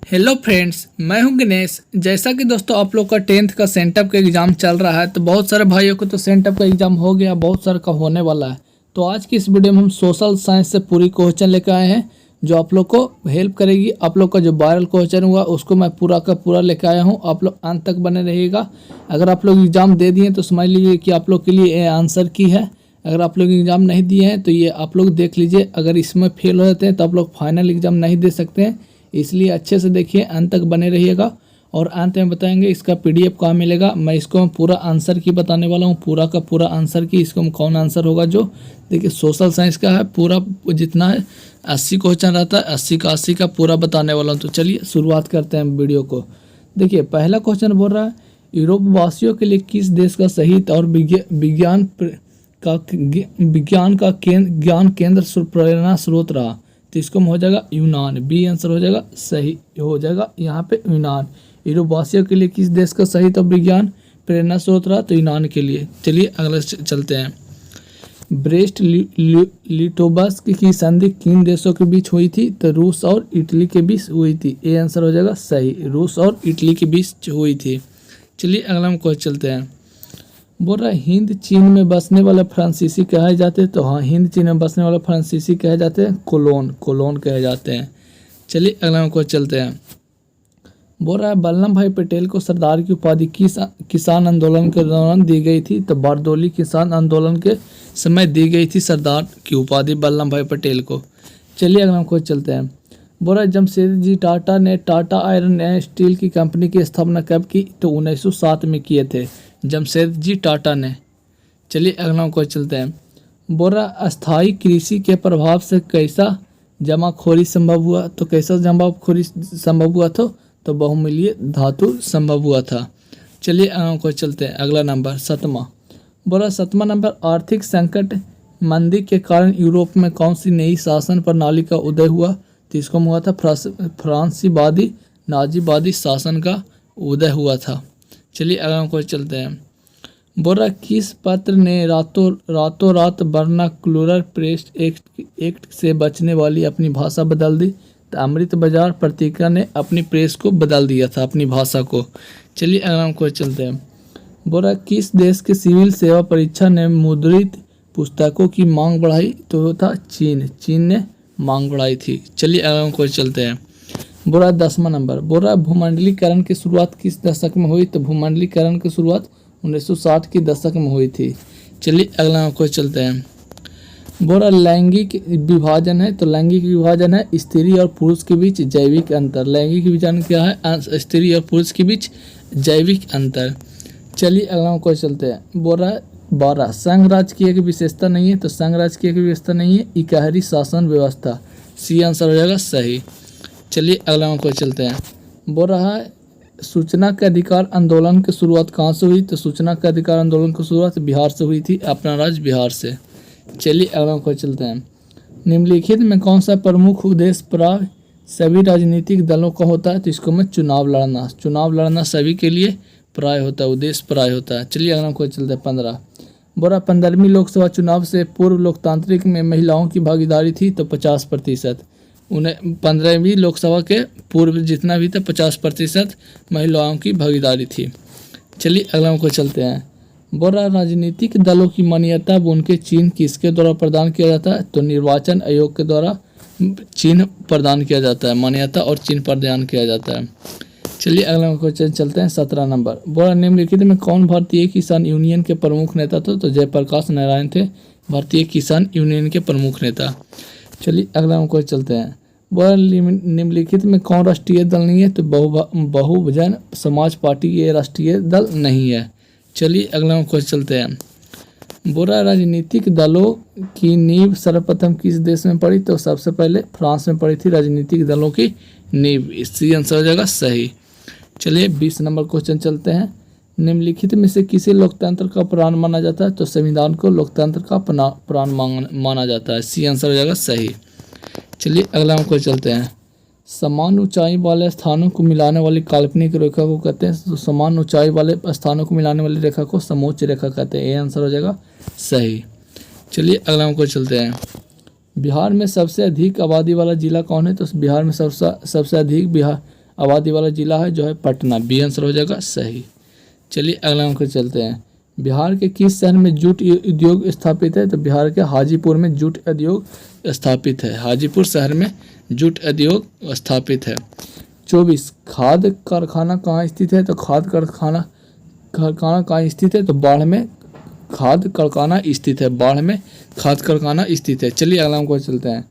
Hello friends, मैं हूं गणेश। जैसा कि दोस्तों आप लोग का 10th का सेंटअप का एग्ज़ाम चल रहा है, तो बहुत सारे भाइयों को तो सेंटअप का एग्ज़ाम हो गया, बहुत सारे का होने वाला है। तो आज की इस वीडियो में हम सोशल साइंस से पूरी क्वेश्चन लेकर आए हैं, जो आप लोग को हेल्प करेगी। आप लोग का जो वायरल क्वेश्चन हुआ उसको मैं पूरा का पूरा लेकर आया हूँ। आप लोग अंत तक बने रहिएगा। अगर आप लोग एग्ज़ाम दे दिए तो समझ लीजिए कि आप लोग के लिए ये आंसर की है। अगर आप लोग एग्ज़ाम नहीं दिए हैं तो ये आप लोग देख लीजिए। अगर इसमें फेल हो जाते हैं तो आप लोग फाइनल एग्ज़ाम नहीं दे सकते हैं, इसलिए अच्छे से देखिए, अंत तक बने रहिएगा। और अंत में बताएंगे इसका पीडीएफ कहाँ मिलेगा। मैं इसको पूरा आंसर की बताने वाला हूँ, पूरा का पूरा आंसर की। इसको कौन आंसर होगा जो देखिए सोशल साइंस का है, पूरा जितना है 80 क्वेश्चन रहता है, 80 का 80 का पूरा बताने वाला हूँ। तो चलिए शुरुआत करते हैं वीडियो को। देखिए पहला क्वेश्चन बोल रहा है, यूरोप वासियों के लिए किस देश का शहीद और विज्ञान का ज्ञान केंद्र प्रेरणा स्रोत रहा? तो इसको हो जाएगा यूनान। बी आंसर हो जाएगा, सही हो जाएगा यहाँ पे यूनान। यूरोप वासियों के लिए किस देश का शहीद और विज्ञान प्रेरणा स्रोत रहा? तो यूनान के लिए। चलिए अगले चलते हैं। ब्रेस्ट लिटोवस्क की संधि किन देशों के बीच हुई थी? तो रूस और इटली के बीच हुई थी। ए आंसर हो जाएगा सही, रूस और इटली के बीच हुई थी। चलिए अगला हम क्वेश्चन चलते हैं। बोल रहा है, हिंद चीन में बसने वाले फ्रांसीसी कहे जाते हैं? तो हाँ, हिंद चीन में बसने वाले फ्रांसीसी कहे जाते हैं कोलोन कहे जाते हैं। चलिए अगला क्वेश्चन चलते हैं। बोल रहा है, वल्लभ भाई पटेल को सरदार की उपाधि किस किसान आंदोलन के दौरान दी गई थी? तो बारदोली किसान आंदोलन के समय दी गई थी सरदार की उपाधि वल्लभ भाई पटेल को। चलिए अगला क्वेश्चन चलते हैं। बोल रहा है, जमशेदजी टाटा ने टाटा आयरन एंड स्टील की कंपनी की स्थापना कब की? तो 1907 में किए थे जमशेदजी टाटा ने। चलिए अगला क्वेश्चन चलते हैं। बोल रहा, अस्थायी कृषि के प्रभाव से कैसा जमाखोरी संभव हुआ? तो कैसा जमाखोरी संभव हुआ था? तो बहुमूल्य धातु संभव हुआ था। चलिए अगला क्वेश्चन चलते हैं। अगला नंबर 7वां। बोला 7वां नंबर, आर्थिक संकट मंदी के कारण यूरोप में कौन सी नई शासन प्रणाली का उदय हुआ? तो इसको हुआ था फ्रांसीवादी नाजीवादी शासन का उदय हुआ था। चलिए अगला क्वेश्चन चलते हैं। बोल रहा, किस पत्र ने रातों रात वर्नाक्युलर प्रेस एक्ट से बचने वाली अपनी भाषा बदल दी? तो अमृत बाजार पत्रिका ने अपनी प्रेस को बदल दिया था, अपनी भाषा को। चलिए अगला क्वेश्चन चलते हैं। बोल रहा, किस देश के सिविल सेवा परीक्षा ने मुद्रित पुस्तकों की मांग बढ़ाई? तो वो था चीन ने मांग बढ़ाई थी। चलिए अगला क्वेश्चन चलते हैं। बोल रहा 10वां नंबर। बोल रहा, भूमंडलीकरण की शुरुआत किस दशक में हुई? तो भूमंडलीकरण की शुरुआत 1960 की दशक में हुई थी। चलिए अगला क्वेश्चन चलते हैं। बोल रहा, लैंगिक विभाजन है, तो लैंगिक विभाजन है स्त्री और पुरुष के बीच जैविक अंतर। लैंगिक विभाजन क्या है? स्त्री और पुरुष के बीच जैविक अंतर। चलिए अगला क्वेश्चन चलते हैं। बोल रहा है 12, संघ राज्य की एक विशेषता नहीं है? तो संघ राज्य की एक विशेषता नहीं है इकहरी शासन व्यवस्था। सी आंसर हो जाएगा सही। चलिए अगला क्वेश्चन चलते हैं। बोल रहा है, सूचना के अधिकार आंदोलन की शुरुआत कहाँ से हुई? तो सूचना के अधिकार आंदोलन की शुरुआत बिहार से हुई थी, अपना राज्य बिहार से। चलिए अगला क्वेश्चन चलते हैं। निम्नलिखित में कौन सा प्रमुख उद्देश्य प्राय सभी राजनीतिक दलों का होता है? तो इसको में चुनाव लड़ना सभी के लिए प्राय होता है, उद्देश्य प्राय होता है। चलिए अगला क्वेश्चन चलते हैं। 15। बोला, 15वीं लोकसभा चुनाव से पूर्व लोकतांत्रिक में महिलाओं की भागीदारी थी? तो 50%। 15वीं लोकसभा के पूर्व जितना भी था 50% महिलाओं की भागीदारी थी। चलिए अगला को चलते हैं। बोल रहा, राजनीतिक दलों की मान्यता उनके चिन्ह किसके द्वारा प्रदान किया जाता है? तो निर्वाचन आयोग के द्वारा चिन्ह प्रदान किया जाता है, मान्यता और चिन्ह प्रदान किया जाता है। चलिए अगला क्वेश्चन चलते हैं। 17 नंबर। बोला, निम्नलिखित में कौन भारतीय किसान यूनियन के प्रमुख नेता थे? तो जयप्रकाश नारायण थे भारतीय किसान यूनियन के प्रमुख नेता। चलिए अगला क्वेश्चन चलते हैं। बोला, निम्नलिखित में कौन राष्ट्रीय दल नहीं है? तो बहुजन समाज पार्टी ये राष्ट्रीय दल नहीं है। चलिए अगला क्वेश्चन चलते हैं। बोला, राजनीतिक दलों की नींव सर्वप्रथम किस देश में पड़ी? तो सबसे पहले फ्रांस में पड़ी थी राजनीतिक दलों की नींव। इससे आंसर हो जाएगा सही। चलिए 20 नंबर क्वेश्चन चलते हैं। निम्नलिखित में से किसे लोकतंत्र का प्राण माना जाता है? तो संविधान को लोकतंत्र का प्राण माना जाता है। सी आंसर हो जाएगा सही। चलिए अगला क्वेश्चन चलते हैं। समान ऊंचाई वाले स्थानों को मिलाने वाली काल्पनिक रेखा को कहते हैं? तो समान ऊंचाई वाले स्थानों को मिलाने वाली रेखा को समोच्च रेखा कहते हैं। ये आंसर हो जाएगा सही। चलिए अगला क्वेश्चन चलते हैं। बिहार में सबसे अधिक आबादी वाला जिला कौन है? तो बिहार में सबसे अधिक आबादी वाला जिला है जो है पटना, बी आंसर हो जाएगा सही। चलिए अगला अंक चलते हैं। बिहार के किस शहर में जूट उद्योग स्थापित है? तो बिहार के हाजीपुर में जूट उद्योग स्थापित है। हाजीपुर शहर में जूट उद्योग स्थापित है। 24 खाद कारखाना कहाँ स्थित है? तो खाद कारखाना कहाँ स्थित है? तो बाढ़ में खाद कारखाना स्थित है। बाढ़ में खाद कारखाना स्थित है। चलिए अगला अंक चलते हैं।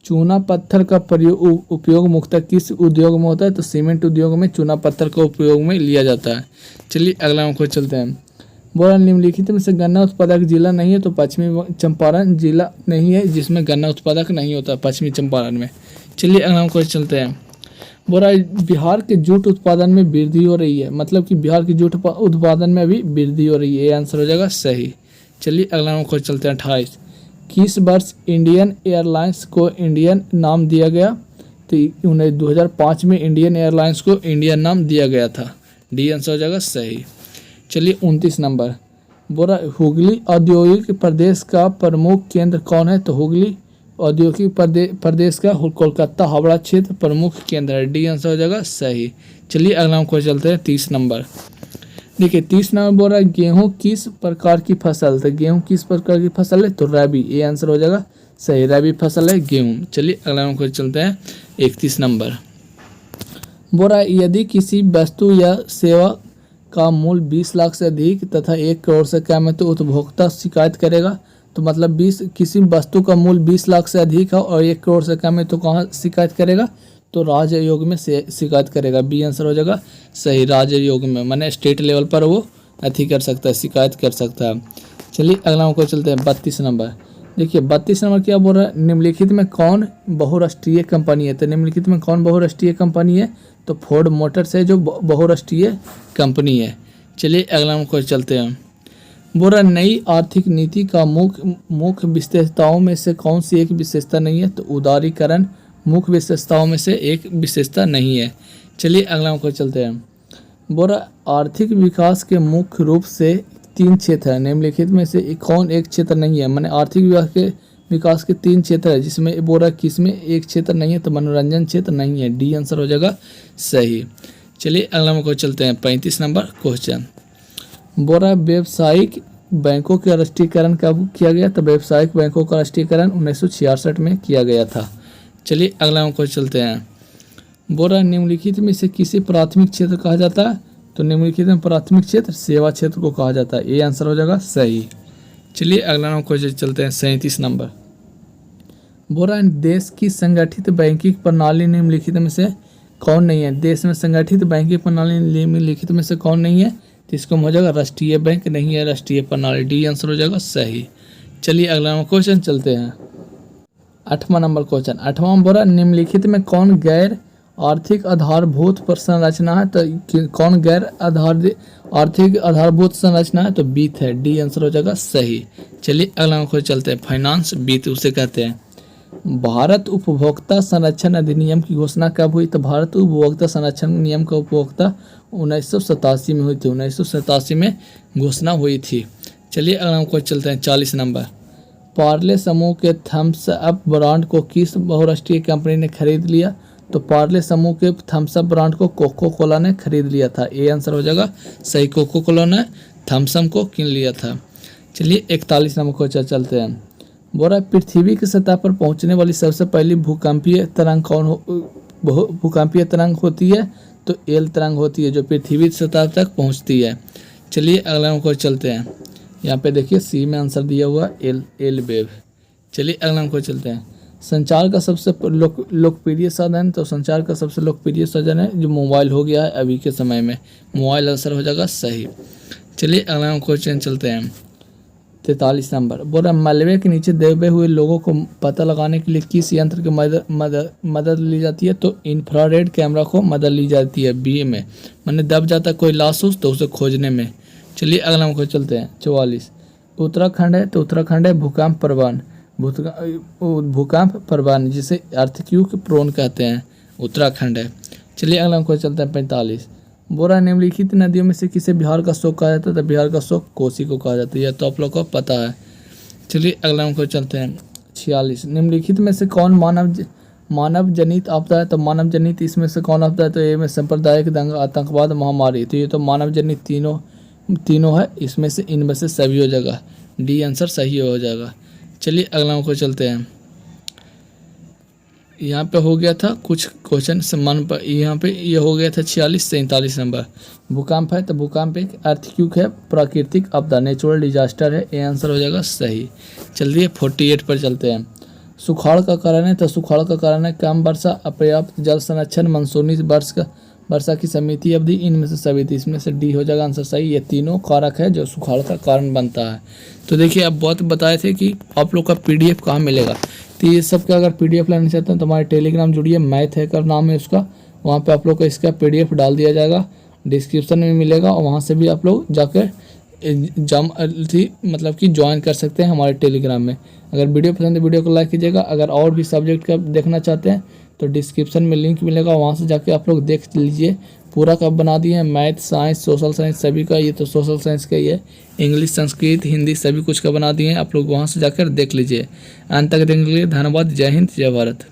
चूना पत्थर का उपयोग मुख्यतः किस उद्योग में होता है? तो सीमेंट उद्योग में चूना पत्थर का उपयोग में लिया जाता है। चलिए अगला अंक चलते हैं। बोला निम्नलिखित में से गन्ना उत्पादक जिला नहीं है? तो पश्चिमी चंपारण जिला नहीं है जिसमें गन्ना उत्पादक नहीं होता पश्चिमी चंपारण में। चलिए अगला अंक चलते हैं। बोला बिहार के जूट उत्पादन में वृद्धि हो रही है, मतलब कि बिहार के जूट उत्पादन में अभी वृद्धि हो रही है। ये आंसर हो जाएगा सही। चलिए अगला अंक चलते हैं। 28 किस वर्ष इंडियन एयरलाइंस को इंडियन नाम दिया गया? तो 2005 में इंडियन एयरलाइंस को इंडियन नाम दिया गया था। डी आंसर हो जाएगा सही। चलिए 29 नंबर। बोला हुगली औद्योगिक प्रदेश का प्रमुख केंद्र कौन है? तो हुगली औद्योगिक प्रदेश का कोलकाता हावड़ा क्षेत्र प्रमुख केंद्र है। डी आंसर हो जाएगा सही। चलिए अगला हम चलते हैं 30 नंबर। देखिए 30 नंबर बोल रहा है गेहूँ किस प्रकार की फसल? तो गेहूँ किस प्रकार की फसल है? तो रबी। ये आंसर हो जाएगा सही। रबी फसल है गेहूँ। चलिए अगला हम चलते हैं 31 नंबर। बोल रहा है यदि किसी वस्तु या सेवा का मूल्य 20 लाख से अधिक तथा 1 करोड़ से कम है तो उपभोक्ता शिकायत करेगा। तो मतलब किसी वस्तु का मूल्य 20 लाख से अधिक है और 1 करोड़ से कम है तो कहाँ शिकायत करेगा? तो राज्य आयोग में शिकायत करेगा। बी आंसर हो जाएगा सही। राज्य आयोग में माने स्टेट लेवल पर वो अथी कर सकता है, शिकायत कर सकता है। चलिए अगला को चलते हैं 32 नंबर। देखिए 32 नंबर क्या बोल रहा है? निम्नलिखित में कौन बहुराष्ट्रीय कंपनी है? तो निम्नलिखित में कौन बहुराष्ट्रीय कंपनी है? तो फोर्ड मोटर्स है जो बहुराष्ट्रीय कंपनी है। चलिए अगला को चलते हैं। बोल रहा नई आर्थिक नीति का मुख्य विशेषताओं में से कौन सी एक विशेषता नहीं है? तो उदारीकरण मुख्य विशेषताओं में से एक विशेषता नहीं है। चलिए अगला को चलते हैं। बोल रहा आर्थिक विकास के मुख्य रूप से 3 क्षेत्र है। निम्नलिखित में से कौन एक क्षेत्र नहीं है? माने आर्थिक विकास के 3 क्षेत्र है जिसमें बोल रहा किसमें एक क्षेत्र नहीं है? तो मनोरंजन क्षेत्र नहीं है। डी आंसर हो जाएगा सही। चलिए अगला को चलते हैं 35 नंबर क्वेश्चन। बोल रहा व्यावसायिक बैंकों का राष्ट्रीयकरण कब किया गया? तो व्यावसायिक बैंकों का राष्ट्रीयकरण 1966 में किया गया था। चलिए अगला को चलते हैं। बोल रहा निम्नलिखित में से किसे प्राथमिक क्षेत्र कहा जाता है? तो निम्नलिखित में प्राथमिक क्षेत्र सेवा क्षेत्र को कहा जाता है। ये आंसर हो जाएगा सही। चलिए अगला क्वेश्चन चलते हैं 37 नंबर। बोल रहा है देश की संगठित बैंकिंग प्रणाली निम्नलिखित में से कौन नहीं है? देश में संगठित बैंकिंग प्रणाली निम्नलिखित में से कौन नहीं है? तो इसको हो जाएगा राष्ट्रीय बैंक नहीं है, राष्ट्रीय प्रणाली। डी आंसर हो जाएगा सही। चलिए अगला क्वेश्चन चलते हैं 8वां नंबर क्वेश्चन। 8वां बोल रहा निम्नलिखित में कौन गैर आर्थिक आधारभूत संरचना है? तो कौन गैर आर्थिक आधारभूत संरचना है? तो वित्त है। डी आंसर हो जाएगा सही। चलिए अगला क्वेश्चन चलते हैं। फाइनेंस वित्त उसे कहते हैं। भारत उपभोक्ता संरक्षण अधिनियम की घोषणा कब हुई? तो भारत उपभोक्ता संरक्षण नियम का उपभोक्ता 1987 में हुई थी। 1987 में घोषणा हुई थी। चलिए अगला क्वेश्चन चलते हैं 40 नंबर। पार्ले समूह के थम्स अप ब्रांड को किस बहुराष्ट्रीय कंपनी ने खरीद लिया? तो पार्ले समूह के थम्स अप ब्रांड को कोको कोला ने खरीद लिया था। ये आंसर हो जाएगा सही। कोको कोला ने थम्स अप को किन लिया था। चलिए 41 नंबर क्वेश्चन चलते हैं। बोल रहा पृथ्वी की सतह पर पहुंचने वाली सबसे पहली भूकंपीय तरंग भूकंपीय तरंग होती है? तो एल तरंग होती है जो पृथ्वी की सतह तक पहुंचती है। चलिए अगला को चलते हैं। यहाँ पे देखिए सी में आंसर दिया हुआ एल वेव। चलिए अगला को चलते हैं। संचार का सबसे लोकप्रिय साधन, तो संचार का सबसे लोकप्रिय साधन है जो मोबाइल हो गया है अभी के समय में। मोबाइल आंसर हो जाएगा सही। चलिए अगला क्वेश्चन चलते हैं 43 नंबर। बोल रहा मलबे के नीचे दबे हुए लोगों को पता लगाने के लिए किस यंत्र की मदद ली जाती है? तो इंफ्रारेड कैमरा को मदद ली जाती है। बी में मैंने दब जाता कोई लाश तो उसे खोजने में। चलिए अगला को चलते हैं 44। उत्तराखंड है तो उत्तराखंड है भूकंप प्रवण जिसे अर्थक्वेक प्रोन कहते हैं। उत्तराखंड है। चलिए अगला को चलते हैं 45। बोरा निम्नलिखित नदियों में से किसे बिहार का शोक कहा जाता है? तो बिहार का शोक कोसी को कहा जाता है। यह तो आप लोग को पता है। चलिए अगला को चलते हैं 46। निम्नलिखित में से कौन मानव जनित आपदा है, तो मानव जनित इसमें से कौन आपदा है, तो ये में सांप्रदायिक दंगा, आतंकवाद, महामारी, तो ये तो मानव जनित तीनों है, इसमें से इनमें से सभी हो जाएगा, डी आंसर सही हो जाएगा। चलिए अगला को चलते हैं। यहाँ पे हो गया था कुछ क्वेश्चन सम्मान पर, यहाँ पे ये हो गया था 46 से 39 नंबर। भूकंप है, तो भूकंप एक अर्थक्वेक है, प्राकृतिक आपदा, नेचुरल डिजास्टर है, ये आंसर हो जाएगा सही। चलिए 48 पर चलते हैं। सुखाड़ का कारण है, तो सुखाड़ का कारण है कम वर्षा, अपर्याप्त जल संरक्षण, मानसूनी वर्षा की सीमित अवधि, इनमें से सभी, इसमें से डी हो जाएगा आंसर सही। ये तीनों कारक है जो सुखाड़ का कारण बनता है। तो देखिए अब बहुत बताए थे कि आप लोग का PDF कहाँ मिलेगा, तो ये सब का अगर PDF लेना चाहते हैं तो हमारे टेलीग्राम जुड़िए, मैथ हैकर नाम है उसका, वहाँ पे आप लोग का इसका PDF डाल दिया जाएगा, डिस्क्रिप्शन में मिलेगा, और वहाँ से भी आप लोग जाकर मतलब कि ज्वाइन कर सकते हैं हमारे टेलीग्राम में। अगर वीडियो पसंद है वीडियो को लाइक कीजिएगा। अगर और भी सब्जेक्ट का देखना चाहते हैं तो डिस्क्रिप्शन में लिंक मिलेगा, वहाँ से जाके आप लोग देख लीजिए। पूरा कब बना दिए हैं, मैथ, साइंस, सोशल साइंस सभी का, ये तो सोशल साइंस का ही है, इंग्लिश, संस्कृत, हिंदी सभी कुछ का बना दिए हैं, आप लोग वहाँ से जाकर देख लीजिए। अंत तक देखने के लिए धन्यवाद। जय हिंद, जय भारत।